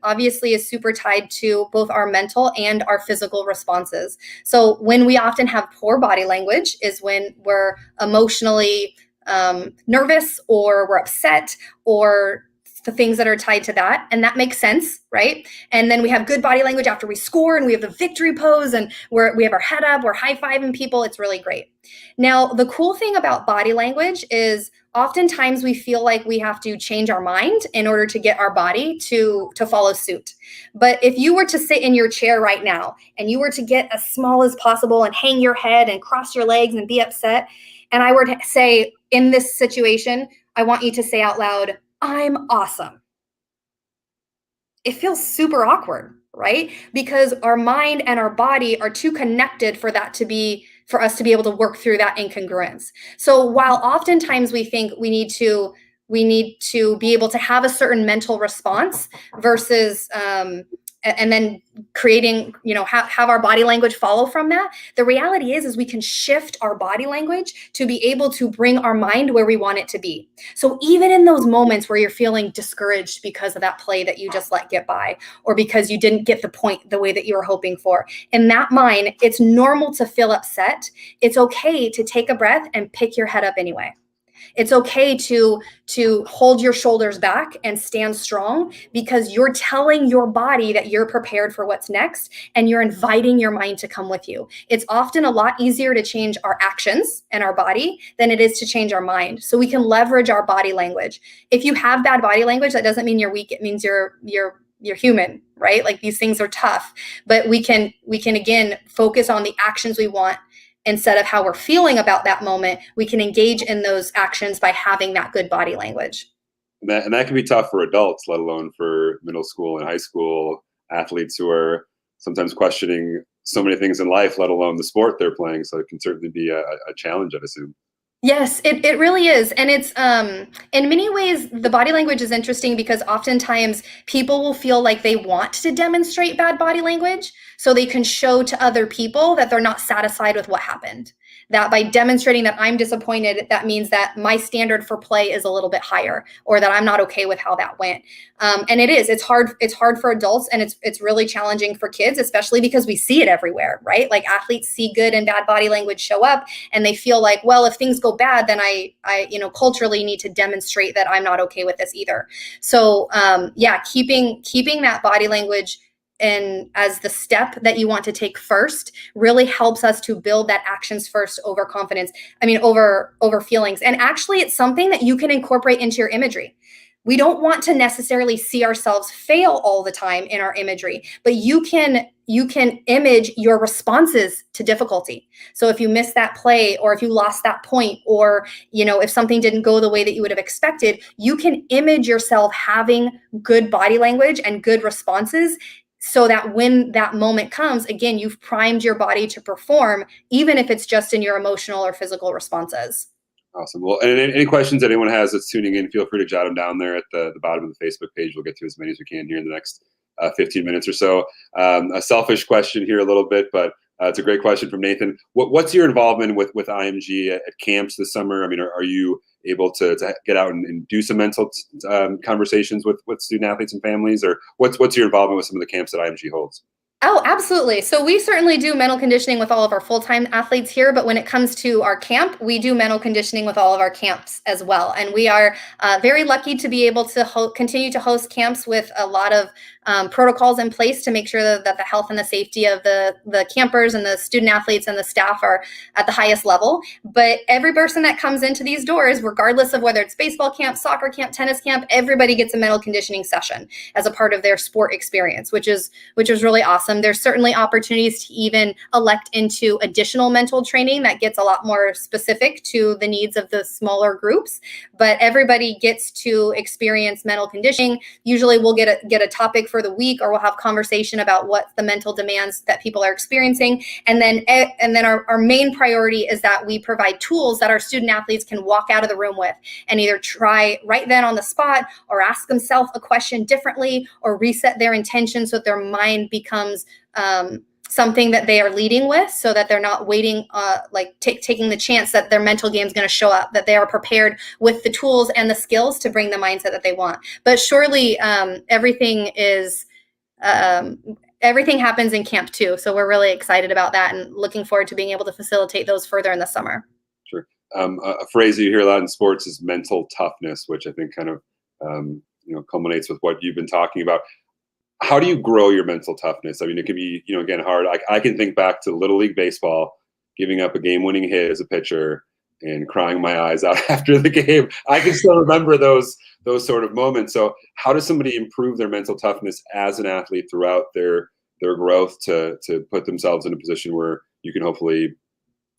obviously is super tied to both our mental and our physical responses. So when we often have poor body language is when we're emotionally nervous or we're upset or the things that are tied to that. And that makes sense, right? And then we have good body language after we score and we have the victory pose and we have our head up, we're high-fiving people. It's really great. Now, the cool thing about body language is oftentimes we feel like we have to change our mind in order to get our body to follow suit. But if you were to sit in your chair right now and you were to get as small as possible and hang your head and cross your legs and be upset, and I were to say, in this situation, I want you to say out loud, "I'm awesome." It feels super awkward, right? Because our mind and our body are too connected for us to be able to work through that incongruence. So while oftentimes we think we need to be able to have a certain mental response versus and then creating, have our body language follow from that. The reality is we can shift our body language to be able to bring our mind where we want it to be. So even in those moments where you're feeling discouraged because of that play that you just let get by, or because you didn't get the point the way that you were hoping for, in that mind, it's normal to feel upset. It's okay to take a breath and pick your head up anyway. It's okay to hold your shoulders back and stand strong because you're telling your body that you're prepared for what's next and you're inviting your mind to come with you. It's often a lot easier to change our actions and our body than it is to change our mind. So we can leverage our body language. If you have bad body language, that doesn't mean you're weak. It means you're human, right? Like these things are tough, but we can again focus on the actions we want. Instead of how we're feeling about that moment, we can engage in those actions by having that good body language. And that can be tough for adults, let alone for middle school and high school athletes who are sometimes questioning so many things in life, let alone the sport they're playing. So it can certainly be a challenge, I'd assume. Yes, it really is. And it's in many ways, the body language is interesting because oftentimes people will feel like they want to demonstrate bad body language so they can show to other people that they're not satisfied with what happened. That by demonstrating that I'm disappointed, that means that my standard for play is a little bit higher, or that I'm not okay with how that went. And it's hard for adults, and it's really challenging for kids, especially because we see it everywhere, right? Like athletes see good and bad body language show up, and they feel like, well, if things go bad, then I culturally need to demonstrate that I'm not okay with this either. So keeping that body language and as the step that you want to take first really helps us to build that actions first over confidence. Over feelings. And actually it's something that you can incorporate into your imagery. We don't want to necessarily see ourselves fail all the time in our imagery, but you can image your responses to difficulty. So if you miss that play, or if you lost that point, or if something didn't go the way that you would have expected, you can image yourself having good body language and good responses, so that when that moment comes, again, you've primed your body to perform, even if it's just in your emotional or physical responses. Awesome. Well, and any questions that anyone has that's tuning in, feel free to jot them down there at the bottom of the Facebook page. We'll get to as many as we can here in the next 15 minutes or so. A selfish question here a little bit, but it's a great question from Nathan. What's your involvement with IMG at camps this summer? I mean, are you able to get out and do some mental conversations with student athletes and families, or what's your involvement with some of the camps that IMG holds? Oh, absolutely. So we certainly do mental conditioning with all of our full-time athletes here, but when it comes to our camp, we do mental conditioning with all of our camps as well. And we are very lucky to be able to continue to host camps with a lot of protocols in place to make sure that the health and the safety of the campers and the student athletes and the staff are at the highest level. But every person that comes into these doors, regardless of whether it's baseball camp, soccer camp, tennis camp, everybody gets a mental conditioning session as a part of their sport experience, which is really awesome. There's certainly opportunities to even elect into additional mental training that gets a lot more specific to the needs of the smaller groups, but everybody gets to experience mental conditioning. Usually we'll get a topic for the week, or we'll have conversation about what the mental demands that people are experiencing. And then our main priority is that we provide tools that our student athletes can walk out of the room with and either try right then on the spot, or ask themselves a question differently, or reset their intention so that their mind becomes something that they are leading with, so that they're not waiting, taking the chance that their mental game is going to show up, that they are prepared with the tools and the skills to bring the mindset that they want. But surely everything happens in camp too. So we're really excited about that and looking forward to being able to facilitate those further in the summer. Sure. A phrase that you hear a lot in sports is mental toughness, which I think kind of culminates with what you've been talking about. How do you grow your mental toughness? I mean, it can be, again, hard. I can think back to Little League Baseball, giving up a game-winning hit as a pitcher and crying my eyes out after the game. I can still remember those sort of moments. So how does somebody improve their mental toughness as an athlete throughout their growth to put themselves in a position where you can hopefully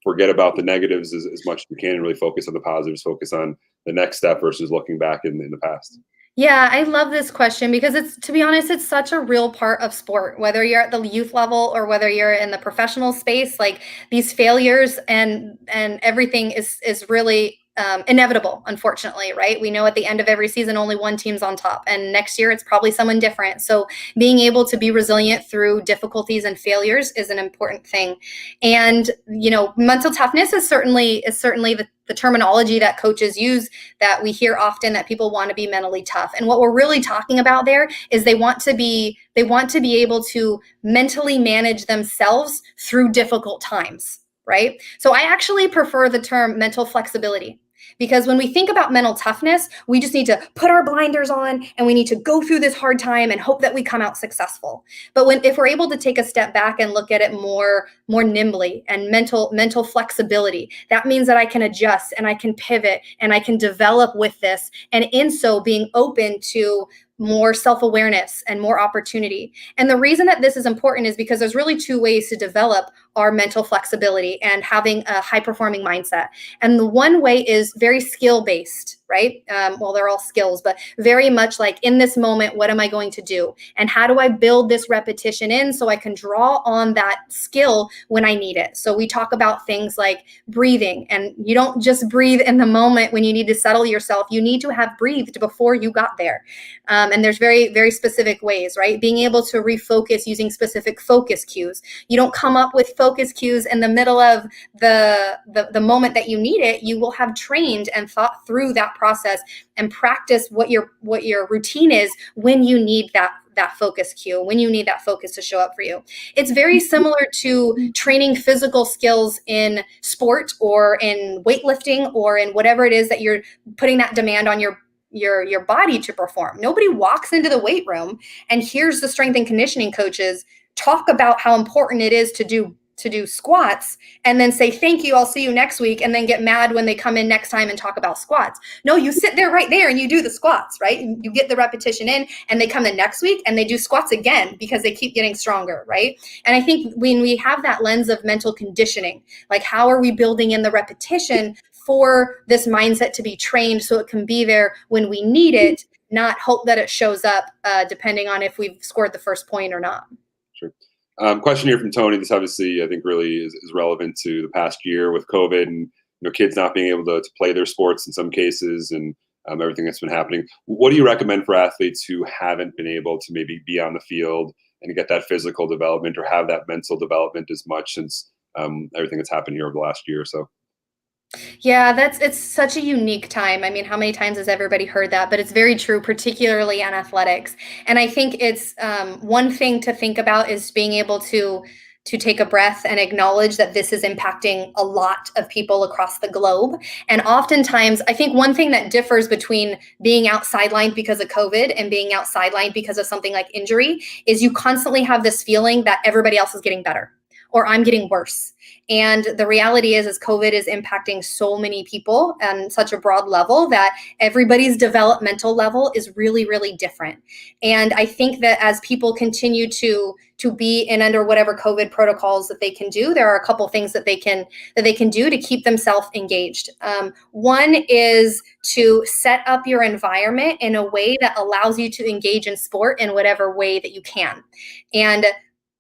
forget about the negatives as much as you can and really focus on the positives, focus on the next step versus looking back in the past? Yeah, I love this question because to be honest, it's such a real part of sport, whether you're at the youth level or whether you're in the professional space. Like, these failures and everything is really inevitable, unfortunately, right? We know at the end of every season, only one team's on top, and next year it's probably someone different. So being able to be resilient through difficulties and failures is an important thing. And, mental toughness is certainly the terminology that coaches use, that we hear often, that people want to be mentally tough. And what we're really talking about there is they want to be able to mentally manage themselves through difficult times, right? So I actually prefer the term mental flexibility, because when we think about mental toughness, we just need to put our blinders on and we need to go through this hard time and hope that we come out successful. But if we're able to take a step back and look at it more nimbly, and mental flexibility, that means that I can adjust and I can pivot and I can develop with this, and in so being open to more self-awareness and more opportunity. And the reason that this is important is because there's really two ways to develop our mental flexibility and having a high-performing mindset. And the one way is very skill-based, right? Well, they're all skills, but very much like, in this moment, what am I going to do? And how do I build this repetition in so I can draw on that skill when I need it? So we talk about things like breathing, and you don't just breathe in the moment when you need to settle yourself. You need to have breathed before you got there. And there's very, very specific ways, right? Being able to refocus using specific focus cues. You don't come up with focus cues in the middle of the moment that you need it. You will have trained and thought through that process and practice what your routine is when you need that focus cue, when you need that focus to show up for you. It's very similar to training physical skills in sport or in weightlifting or in whatever it is that you're putting that demand on your body to perform. Nobody walks into the weight room and hears the strength and conditioning coaches talk about how important it is to do to do squats and then say, thank you, I'll see you next week, and then get mad when they come in next time and talk about squats. No, you sit there right there and you do the squats, right? You get the repetition in, and they come the next week and they do squats again because they keep getting stronger, right? And I think when we have that lens of mental conditioning, like how are we building in the repetition for this mindset to be trained so it can be there when we need it, not hope that it shows up depending on if we've scored the first point or not. Sure. Question here from Tony. This obviously, I think, really is relevant to the past year with COVID and kids not being able to play their sports in some cases, and everything that's been happening. What do you recommend for athletes who haven't been able to maybe be on the field and get that physical development or have that mental development as much since everything that's happened here over the last year or so? Yeah, it's such a unique time. I mean, how many times has everybody heard that? But it's very true, particularly in athletics. And I think it's one thing to think about is being able to take a breath and acknowledge that this is impacting a lot of people across the globe. And oftentimes, I think one thing that differs between being out sidelined because of COVID and being out sidelined because of something like injury is you constantly have this feeling that everybody else is getting better or I'm getting worse. And the reality is COVID is impacting so many people on such a broad level that everybody's developmental level is really, really different. And I think that as people continue to be in under whatever COVID protocols that they can do, there are a couple things that they can do to keep themselves engaged. One is to set up your environment in a way that allows you to engage in sport in whatever way that you can.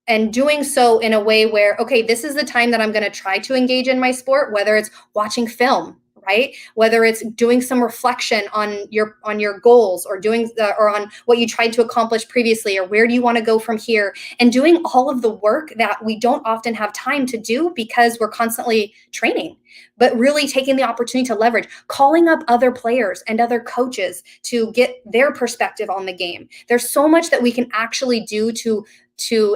And doing so in a way where, okay, this is the time that I'm going to try to engage in my sport, whether it's watching film, right? Whether it's doing some reflection on your goals or or on what you tried to accomplish previously, or where do you want to go from here, and doing all of the work that we don't often have time to do because we're constantly training, but really taking the opportunity to leverage, calling up other players and other coaches to get their perspective on the game. There's so much that we can actually do to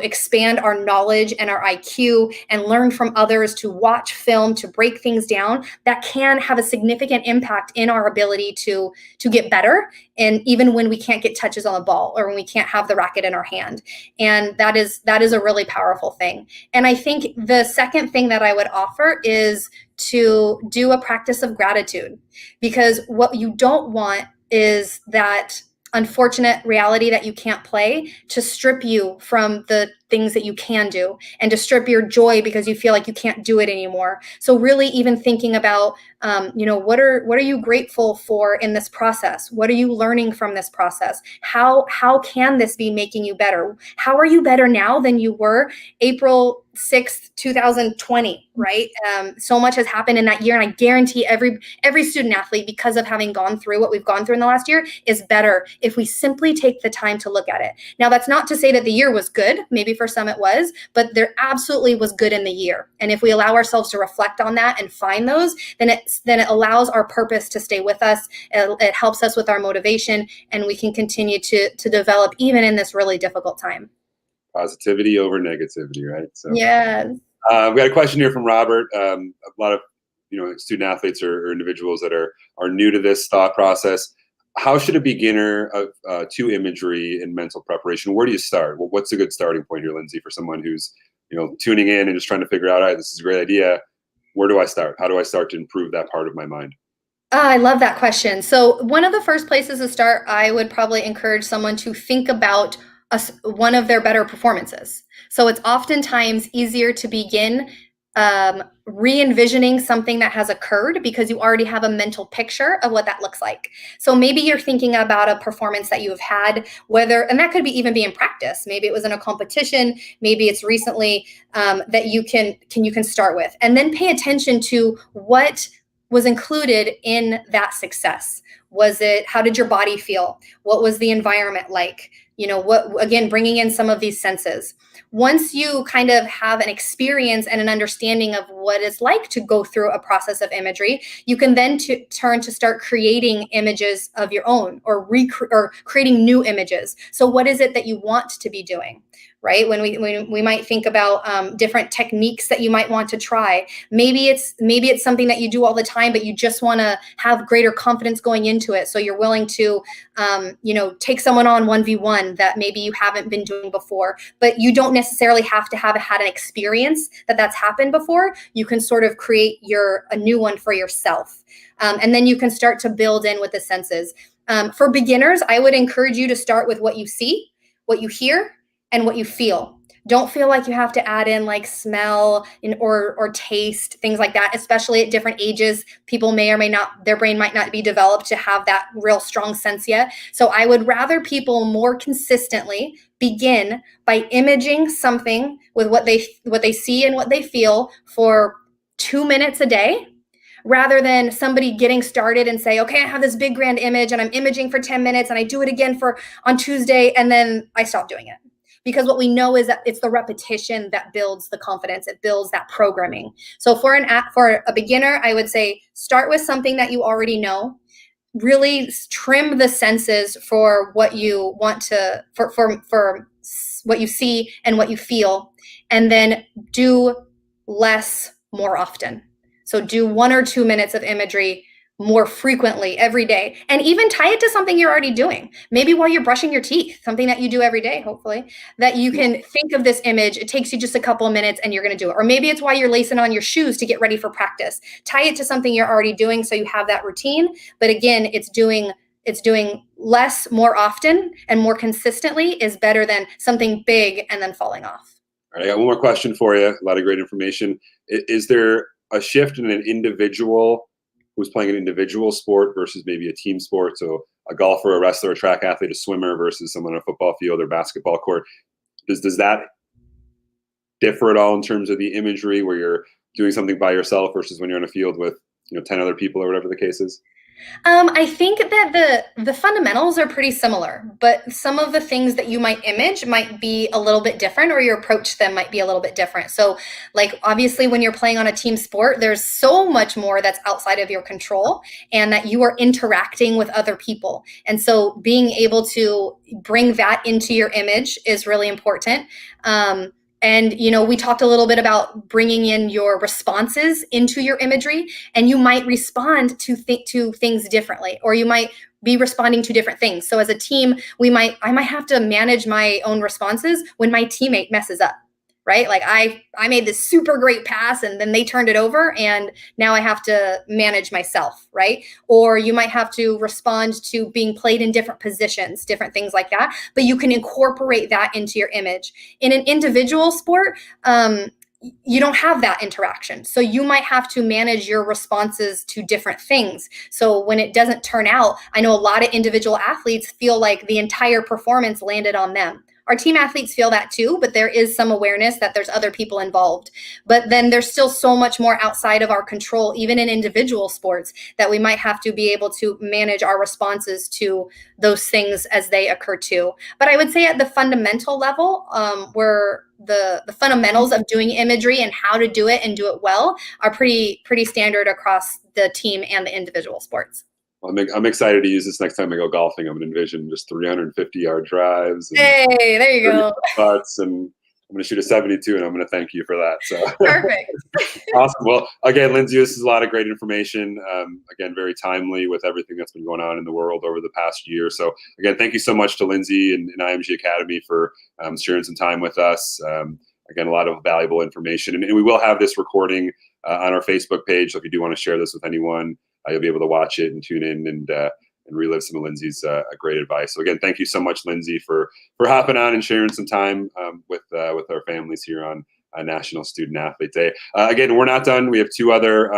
expand our knowledge and our IQ and learn from others, to watch film, to break things down that can have a significant impact in our ability to get better. And even when we can't get touches on the ball or when we can't have the racket in our hand. And that is a really powerful thing. And I think the second thing that I would offer is to do a practice of gratitude, because what you don't want is that unfortunate reality that you can't play to strip you from the things that you can do and to strip your joy because you feel like you can't do it anymore. So really even thinking about, what are you grateful for in this process? What are you learning from this process? How can this be making you better? How are you better now than you were April 6th, 2020, right? So much has happened in that year. And I guarantee every student athlete, because of having gone through what we've gone through in the last year, is better if we simply take the time to look at it. Now, that's not to say that the year was good. Maybe for some it was, but there absolutely was good in the year. And if we allow ourselves to reflect on that and find those, then it allows our purpose to stay with us. It helps us with our motivation, and we can continue to develop even in this really difficult time. Positivity over negativity, right? So yes. We got a question here from Robert. A lot of student athletes or individuals that are new to this thought process. How should a beginner to imagery and mental preparation, where do you start? Well, what's a good starting point here, Lindsay, for someone who's tuning in and just trying to figure out, all right, this is a great idea. Where do I start? How do I start to improve that part of my mind? I love that question. So one of the first places to start, I would probably encourage someone to think about one of their better performances. So it's oftentimes easier to begin re-envisioning something that has occurred because you already have a mental picture of what that looks like. So maybe you're thinking about a performance that you have had, and that could even be in practice. Maybe it was in a competition, maybe it's recently that you can start with, and then pay attention to what was included in that success. How did your body feel? What was the environment like? Again, bringing in some of these senses. Once you kind of have an experience and an understanding of what it's like to go through a process of imagery, you can then turn to start creating images of your own or creating new images. So what is it that you want to be doing, right? When we might think about different techniques that you might want to try. Maybe it's something that you do all the time, but you just want to have greater confidence going into it. So you're willing to, take someone on 1v1 that maybe you haven't been doing before, but you don't necessarily have to have had an experience that's happened before. You can sort of create a new one for yourself. And then you can start to build in with the senses. For beginners, I would encourage you to start with what you see, what you hear, and what you feel. Don't feel like you have to add in like smell or taste, things like that, especially at different ages. People may or may not, their brain might not be developed to have that real strong sense yet. So I would rather people more consistently begin by imaging something with what they see and what they feel for 2 minutes a day, rather than somebody getting started and say, okay, I have this big grand image and I'm imaging for 10 minutes and I do it again on Tuesday and then I stop doing it. Because what we know is that it's the repetition that builds the confidence. It builds that programming. So for a beginner, I would say start with something that you already know. Really trim the senses for what you want to, for what you see and what you feel, and then do less more often. So do 1 or 2 minutes of imagery more frequently every day, and even tie it to something you're already doing. Maybe while you're brushing your teeth, something that you do every day, hopefully, that you can think of this image. It takes you just a couple of minutes and you're going to do it. Or maybe it's while you're lacing on your shoes to get ready for practice. Tie it to something you're already doing so you have that routine. But again, it's doing less more often and more consistently is better than something big and then falling off. All right, I got one more question for you. A lot of great information. Is there a shift in an individual who's playing an individual sport versus maybe a team sport? So a golfer, a wrestler, a track athlete, a swimmer versus someone on a football field or basketball court. Does that differ at all in terms of the imagery where you're doing something by yourself versus when you're on a field with 10 other people or whatever the case is? I think that the fundamentals are pretty similar, but some of the things that you might image might be a little bit different, or your approach to them might be a little bit different. So like, obviously when you're playing on a team sport, there's so much more that's outside of your control and that you are interacting with other people. And so being able to bring that into your image is really important. And, we talked a little bit about bringing in your responses into your imagery, and you might respond to things differently, or you might be responding to different things. So as a team, I might have to manage my own responses when my teammate messes up, right? Like I made this super great pass and then they turned it over and now I have to manage myself, right? Or you might have to respond to being played in different positions, different things like that, but you can incorporate that into your image. In an individual sport, you don't have that interaction. So you might have to manage your responses to different things. So when it doesn't turn out, I know a lot of individual athletes feel like the entire performance landed on them. Our team athletes feel that too, but there is some awareness that there's other people involved. But then there's still so much more outside of our control, even in individual sports, that we might have to be able to manage our responses to those things as they occur too. But I would say at the fundamental level, where the fundamentals of doing imagery and how to do it and do it well are pretty standard across the team and the individual sports. I'm excited to use this next time I go golfing. I'm going to envision just 350-yard drives. And hey, there you go. Putts, and I'm going to shoot a 72, and I'm going to thank you for that. So perfect. Awesome. Well, again, Lindsay, this is a lot of great information. Again, very timely with everything that's been going on in the world over the past year. So again, thank you so much to Lindsay and IMG Academy for sharing some time with us. Again, a lot of valuable information. And we will have this recording on our Facebook page. So if you do want to share this with anyone, you'll be able to watch it and tune in and relive some of Lindsay's great advice. So again, thank you so much, Lindsay, for hopping on and sharing some time with our families here on National Student Athlete Day. Again, we're not done. We have two other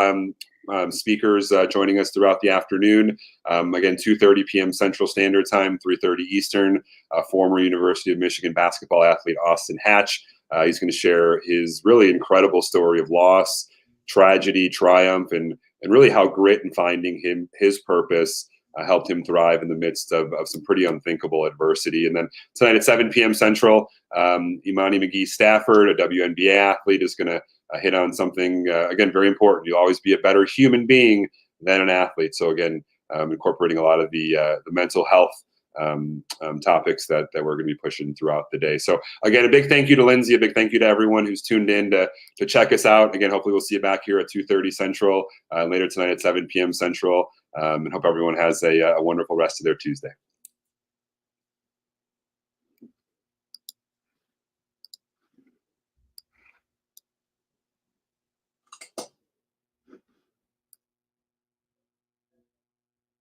speakers joining us throughout the afternoon. Again, 2:30 p.m. Central Standard Time, 3:30 Eastern. Former University of Michigan basketball athlete Austin Hatch. He's going to share his really incredible story of loss, tragedy, triumph, and really how grit and finding his purpose helped him thrive in the midst of some pretty unthinkable adversity. And then tonight at 7 p.m. Central, Imani McGee-Stafford, a WNBA athlete, is going to hit on something, again, very important. You'll always be a better human being than an athlete. So again, incorporating a lot of the mental health topics that we're going to be pushing throughout the day. So again, a big thank you to Lindsay, a big thank you to everyone who's tuned in to check us out. Again, hopefully we'll see you back here at 2:30 Central, later tonight at 7 p.m. Central, and hope everyone has a wonderful rest of their Tuesday.